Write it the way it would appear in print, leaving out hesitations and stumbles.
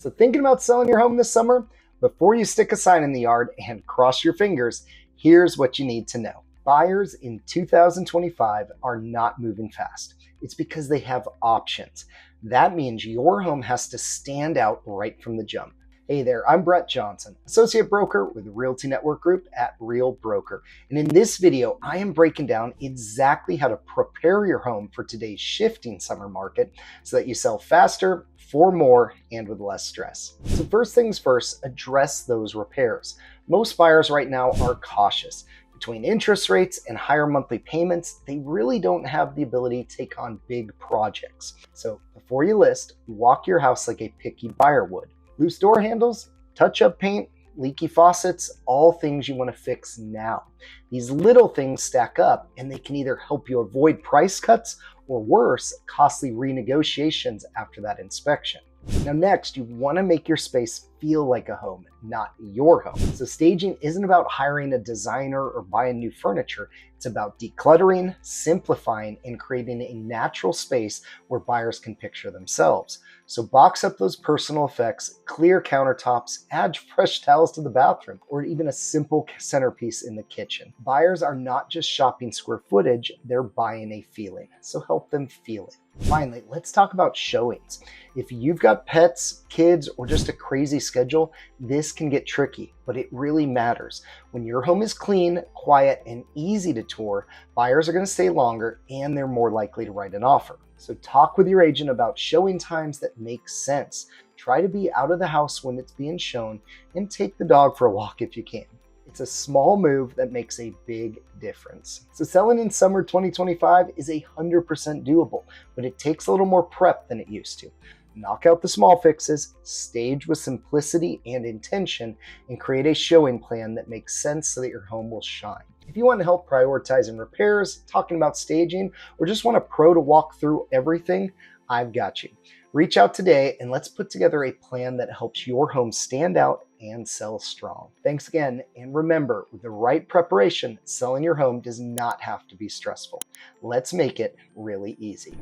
So thinking about selling your home this summer? Before you stick a sign in the yard and cross your fingers, here's what you need to know. Buyers in 2025 are not moving fast. It's because they have options. That means your home has to stand out right from the jump. Hey there, I'm Bret Johnson, Associate Broker with the Realty Network Group at Real Broker. And in this video, I am breaking down exactly how to prepare your home for today's shifting summer market so that you sell faster, for more, and with less stress. So first things first, address those repairs. Most buyers right now are cautious. Between interest rates and higher monthly payments, they really don't have the ability to take on big projects. So before you list, walk your house like a picky buyer would. Loose door handles, touch-up paint, leaky faucets, all things you want to fix now. These little things stack up and they can either help you avoid price cuts or worse, costly renegotiations after that inspection. Now next, you want to make your space feel like a home, not your home. So staging isn't about hiring a designer or buying new furniture. It's about decluttering, simplifying, and creating a natural space where buyers can picture themselves. So box up those personal effects, clear countertops, add fresh towels to the bathroom, or even a simple centerpiece in the kitchen. Buyers are not just shopping square footage, they're buying a feeling. So help them feel it. Finally, let's talk about showings. If you've got pets, kids, or just a crazy schedule, this can get tricky, but it really matters. When your home is clean, quiet, and easy to tour, buyers are going to stay longer and they're more likely to write an offer. So talk with your agent about showing times that make sense. Try to be out of the house when it's being shown and take the dog for a walk if you can. It's a small move that makes a big difference. So selling in summer 2025 is 100% doable, but it takes a little more prep than it used to. Knock out the small fixes, stage with simplicity and intention, and create a showing plan that makes sense so that your home will shine. If you want to help prioritizing repairs, talking about staging, or just want a pro to walk through everything, I've got you. Reach out today and let's put together a plan that helps your home stand out and sell strong. Thanks again, and remember, with the right preparation, selling your home does not have to be stressful. Let's make it really easy.